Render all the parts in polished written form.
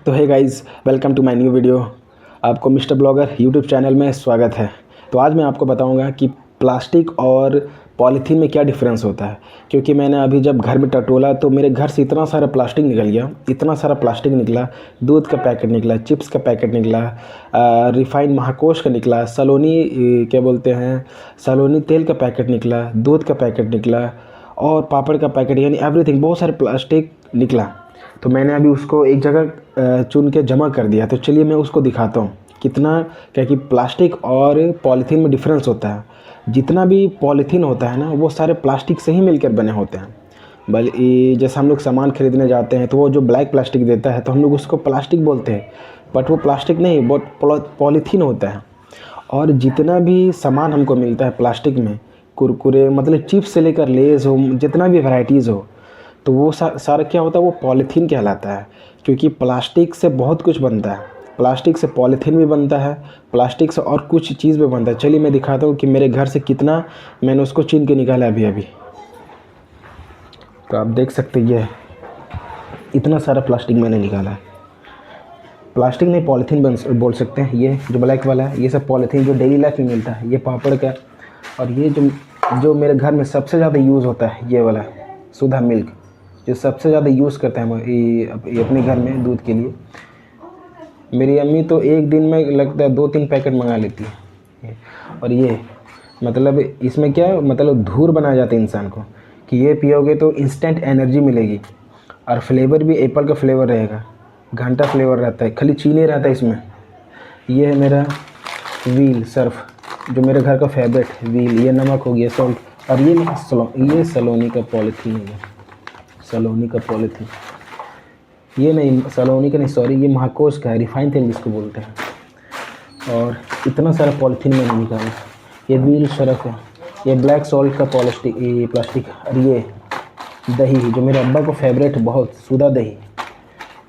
तो hey guys, welcome to my new video. आपको Mister Blogger YouTube channel में स्वागत है। तो आज मैं आपको बताऊंगा कि प्लास्टिक और पॉलीथीन में क्या डिफरेंस होता है। क्योंकि मैंने अभी जब घर में टटोला तो मेरे घर से इतना सारा प्लास्टिक निकल गया, इतना सारा प्लास्टिक निकला। दूध का पैकेट निकला, चिप्स का पैकेट निकला, रिफाइंड महाकोश का निकला, सलोनी क्या बोलते हैं, सलोनी तेल का पैकेट निकला, दूध का पैकेट निकला और पापड़ का पैकेट, यानी एवरीथिंग, बहुत सारे प्लास्टिक निकला। तो मैंने अभी उसको एक जगह चुन के जमा कर दिया। तो चलिए मैं उसको दिखाता हूँ कितना क्या कि प्लास्टिक और पॉलीथीन में डिफरेंस होता है। जितना भी पॉलीथीन होता है ना, वो सारे प्लास्टिक से ही मिलकर बने होते हैं। बल्कि जैसे हम लोग सामान खरीदने जाते हैं तो वो जो ब्लैक प्लास्टिक देता है तो हम लोग उसको प्लास्टिक बोलते हैं, बट वो प्लास्टिक नहीं, वो पॉलीथीन होता है। और जितना भी सामान हमको मिलता है प्लास्टिक में, कुरकुरे मतलब चिप्स से लेकर लेज़ हो, जितना भी वैराइटीज़ हो, तो वो सारा क्या होता है, वो पॉलीथीन कहलाता है। क्योंकि प्लास्टिक से बहुत कुछ बनता है। प्लास्टिक से पॉलीथीन भी बनता है, प्लास्टिक से और कुछ चीज़ भी बनता है। चलिए मैं दिखाता हूँ कि मेरे घर से कितना मैंने उसको चीन के निकाला अभी अभी। तो आप देख सकते हैं, ये इतना सारा प्लास्टिक मैंने निकाला है। प्लास्टिक नहीं, पॉलीथीन बोल सकते हैं। ये जो ब्लैक वाला है, ये सब पॉलीथीन जो डेली लाइफ में मिलता है, ये पापड़ का। और ये जो मेरे घर में सबसे ज़्यादा यूज़ होता है, ये वाला सुधा मिल्क, जो सबसे ज़्यादा यूज़ करते हैं ये अपने घर में दूध के लिए। मेरी अम्मी तो एक दिन में लगता है 2-3 पैकेट मंगा लेती है। और ये मतलब इसमें क्या मतलब धूर बनाया जाता है इंसान को कि ये पियोगे तो इंस्टेंट एनर्जी मिलेगी। और फ्लेवर भी एप्पल का फ्लेवर रहेगा, घंटा फ्लेवर रहता है, खाली चीनी रहता है इसमें। ये है मेरा व्हील सर्फ, जो मेरे घर का फेवरेट है व्हील। ये नमक हो गया, सॉल्ट। और ये सलोनी का पॉलीथीन हो गया, सलोनी का पॉलीथीन। ये नहीं, सलोनी का नहीं, सॉरी, ये महाकोश का है, रिफाइन तेल जिसको बोलते हैं। और इतना सारा पॉलीथीन मैंने निकाला। ये व्हील सर्फ है, ये ब्लैक सॉल्ट का प्लास्टिक। और ये दही, जो मेरे अब्बा को फेवरेट है बहुत, सुधा दही।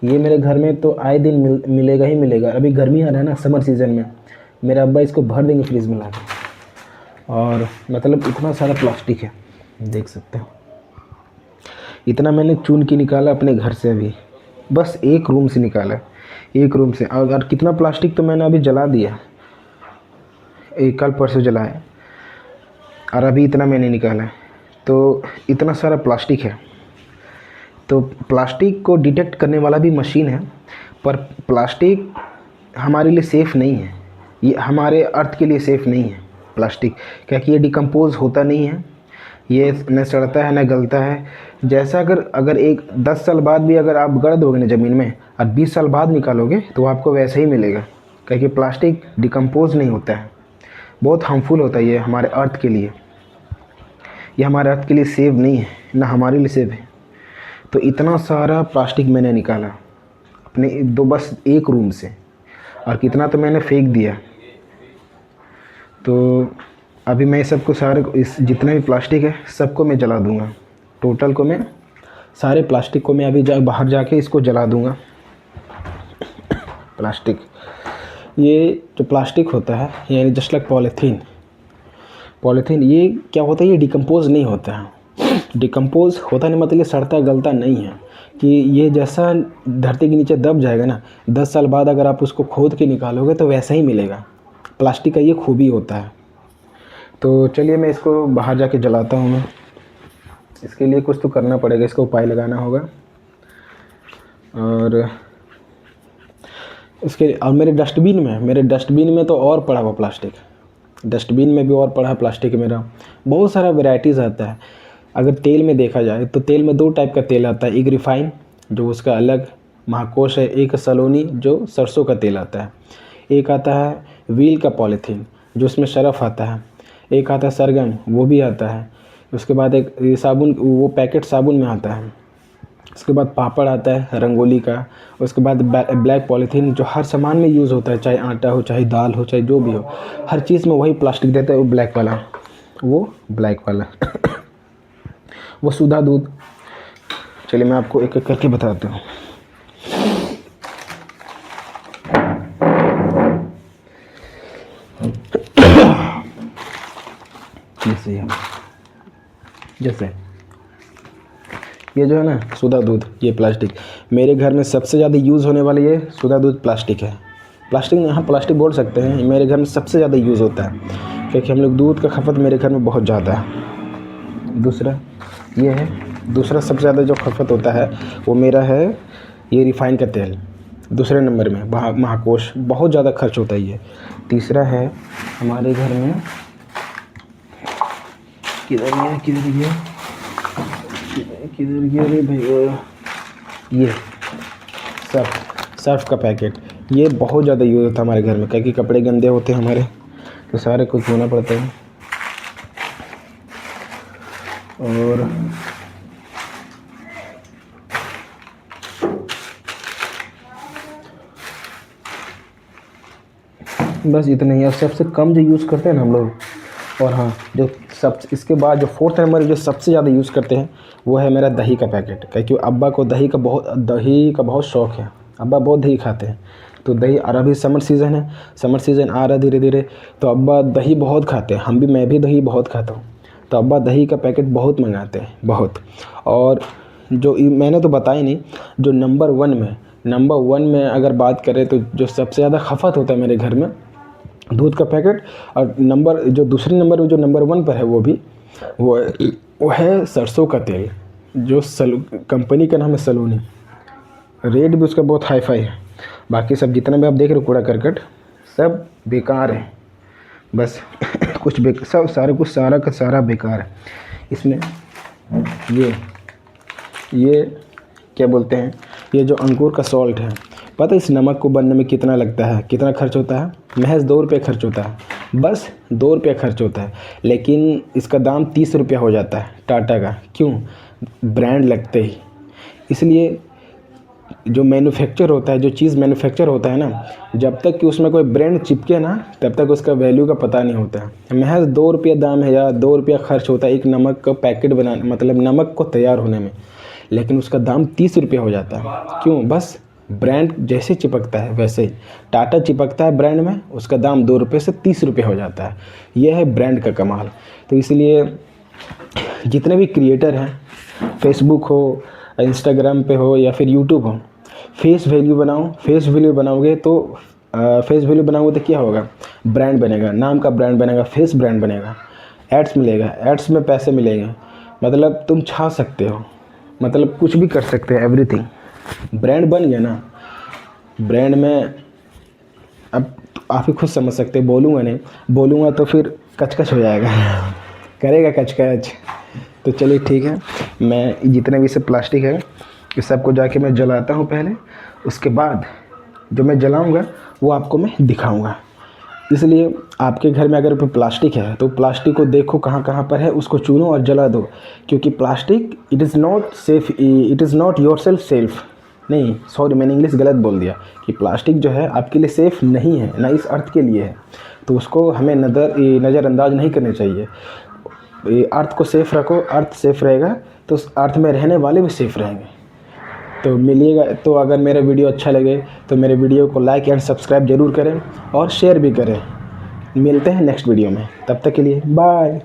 ये मेरे घर में तो आए दिन मिलेगा ही मिलेगा। अभी गर्मी आ रहा है ना, समर सीज़न में, मेरे अब्बा इसको भर देंगे फ्रिज में ला के। और मतलब इतना सारा प्लास्टिक है, देख सकते हो। इतना मैंने चुन के निकाला अपने घर से अभी, बस एक रूम से निकाला, एक रूम से। और कितना प्लास्टिक तो मैंने अभी जला दिया, कल परसों जलाया। और अभी इतना मैंने निकाला है। तो इतना सारा प्लास्टिक है। तो प्लास्टिक को डिटेक्ट करने वाला भी मशीन है, पर प्लास्टिक हमारे लिए सेफ़ नहीं है। ये हमारे अर्थ के लिए सेफ़ नहीं है प्लास्टिक, क्योंकि ये डिकम्पोज़ होता नहीं है। ये न सड़ता है न गलता है। जैसा अगर 10 साल बाद भी अगर आप गड़ दोगे ना ज़मीन में, और 20 साल बाद निकालोगे तो आपको वैसा ही मिलेगा। क्योंकि प्लास्टिक डिकम्पोज़ नहीं होता है, बहुत हार्मफुल होता है ये हमारे अर्थ के लिए। ये हमारे अर्थ के लिए सेव नहीं है, ना हमारे लिए सेव है। तो इतना सारा प्लास्टिक मैंने निकाला अपने बस एक रूम से, और कितना तो मैंने फेंक दिया। तो अभी मैं सबको इस जितना भी प्लास्टिक है सबको मैं जला दूंगा। टोटल को मैं सारे प्लास्टिक को मैं अभी बाहर जाके इसको जला दूंगा। प्लास्टिक, ये जो प्लास्टिक होता है, यानी जस्ट लाइक पॉलीथीन, ये क्या होता है, ये डिकम्पोज़ नहीं होता है। डिकम्पोज़ होता नहीं मतलब ये सड़ता गलता नहीं है। कि ये जैसा धरती के नीचे दब जाएगा ना, 10 साल बाद अगर आप उसको खोद के निकालोगे तो वैसा ही मिलेगा। प्लास्टिक का ये खूबी होता है। तो चलिए मैं इसको बाहर जाके जलाता हूँ। मैं इसके लिए कुछ तो करना पड़ेगा, इसका उपाय लगाना होगा। और मेरे डस्टबिन में तो और पड़ा हुआ प्लास्टिक, डस्टबिन में भी और पड़ा है प्लास्टिक मेरा। बहुत सारा वैराइटीज़ आता है। अगर तेल में देखा जाए तो तेल में 2 टाइप का तेल आता है, एक रिफाइन जो उसका अलग महाकोश है, एक सलोनी जो सरसों का तेल आता है, एक आता है व्हील का पॉलीथीन जो उसमें सरफ आता है, एक आता है सरगम, वो भी आता है। उसके बाद एक साबुन, वो पैकेट साबुन में आता है। उसके बाद पापड़ आता है रंगोली का। उसके बाद ब्लैक पॉलीथीन जो हर सामान में यूज़ होता है, चाहे आटा हो, चाहे दाल हो, चाहे जो भी हो, हर चीज़ में वही प्लास्टिक देता है, वो ब्लैक वाला वो सुधा दूध। चलिए मैं आपको एक एक करके बताता हूँ। जैसे ये जो है ना सुधा दूध, ये प्लास्टिक। मेरे घर में सबसे ज़्यादा यूज़ होने वाली ये सुधा दूध प्लास्टिक है। प्लास्टिक, यहाँ प्लास्टिक बोल सकते हैं, मेरे घर में सबसे ज़्यादा यूज़ होता है क्योंकि हम लोग दूध का खपत मेरे घर में बहुत ज़्यादा है। दूसरा ये है, दूसरा सबसे ज़्यादा जो खपत होता है वो मेरा है ये रिफ़ाइन का तेल, दूसरे नंबर में महाकोश, बहुत ज़्यादा खर्च होता है ये। तीसरा है हमारे घर में, किधर गया रे भैया, ये सर्फ का पैकेट, ये बहुत ज़्यादा यूज़ होता है हमारे घर में क्योंकि कपड़े गंदे होते हैं हमारे, तो सारे कुछ धोना पड़ता है। और बस इतना ही है। सबसे कम जो यूज़ करते हैं ना हम लोग, और हाँ जो सब इसके बाद जो फोर्थ नंबर जो सबसे ज़्यादा यूज़ करते हैं वो है मेरा दही का पैकेट, क्योंकि अब्बा को दही का बहुत शौक़ है, अब्बा बहुत दही खाते हैं। तो दही, और अभी समर सीज़न है, समर सीज़न आ रहा है धीरे धीरे, तो अब्बा दही बहुत खाते हैं, मैं भी दही बहुत खाता हूँ। तो अब्बा दही का पैकेट बहुत मंगाते हैं, बहुत। और जो मैंने तो बताया नहीं, जो नंबर वन में अगर बात करें तो जो सबसे ज़्यादा खपत होता है मेरे घर में दूध का पैकेट, और जो दूसरे नंबर में जो नंबर 1 पर है वो है सरसों का तेल, जो कंपनी का नाम है सलोनी। रेट भी उसका बहुत हाई फाई है। बाकी सब जितना भी आप देख रहे हो कूड़ा करकट सब बेकार है, बस कुछ सब सारा का सारा बेकार है। इसमें ये क्या बोलते हैं, ये जो अंकुर का सॉल्ट है, पता है इस नमक को बनने में कितना लगता है, कितना खर्च होता है? महज 2 रुपये खर्च होता है, बस 2 रुपये खर्च होता है, लेकिन इसका दाम 30 रुपये हो जाता है टाटा का। क्यों? ब्रांड लगते ही। इसलिए जो मैन्युफैक्चर होता है, जो चीज़ मैन्युफैक्चर होता है ना, जब तक कि उसमें कोई ब्रांड चिपके ना तब तक उसका वैल्यू का पता नहीं होता है। महज 2 रुपये दाम है या 2 रुपया खर्च होता है एक नमक का पैकेट बनाने, मतलब नमक को तैयार होने में, लेकिन उसका दाम 30 रुपये हो जाता है। क्यों? बस ब्रांड जैसे चिपकता है वैसे ही टाटा चिपकता है ब्रांड में, उसका दाम 2 रुपये से 30 रुपये हो जाता है। यह है ब्रांड का कमाल। तो इसलिए जितने भी क्रिएटर हैं, फेसबुक हो, इंस्टाग्राम पे हो या फिर यूट्यूब हो, फेस वैल्यू बनाओ। फेस वैल्यू बनाओगे तो क्या होगा? ब्रांड बनेगा, नाम का ब्रांड बनेगा, फेस ब्रांड बनेगा, एड्स मिलेगा, एड्स में पैसे मिलेंगे, मतलब तुम छा सकते हो, मतलब कुछ भी कर सकते हैं, एवरीथिंग। ब्रांड बन गया ना, ब्रांड में अब आप ही खुद समझ सकते हैं, बोलूँगा तो फिर कचकच हो जाएगा करेगा कचकच। तो चलिए ठीक है, मैं जितने भी सब प्लास्टिक है इस सबको जाके मैं जलाता हूँ पहले, उसके बाद जो मैं जलाऊँगा वो आपको मैं दिखाऊँगा। इसलिए आपके घर में अगर कोई प्लास्टिक है तो प्लास्टिक को देखो कहाँ कहाँ पर है, उसको चुनो और जला दो, क्योंकि plastic it is not yourself self, नहीं सॉरी मैंने इंग्लिश गलत बोल दिया, कि प्लास्टिक जो है आपके लिए सेफ़ नहीं है, ना इस अर्थ के लिए है। तो उसको हमें नज़रअंदाज नहीं करना चाहिए। अर्थ को सेफ़ रखो, अर्थ सेफ़ रहेगा तो उस अर्थ में रहने वाले भी सेफ़ रहेंगे। तो मिलिएगा, तो अगर मेरा वीडियो अच्छा लगे तो मेरे वीडियो को लाइक एंड सब्सक्राइब ज़रूर करें और शेयर भी करें। मिलते हैं नेक्स्ट वीडियो में, तब तक के लिए बाय।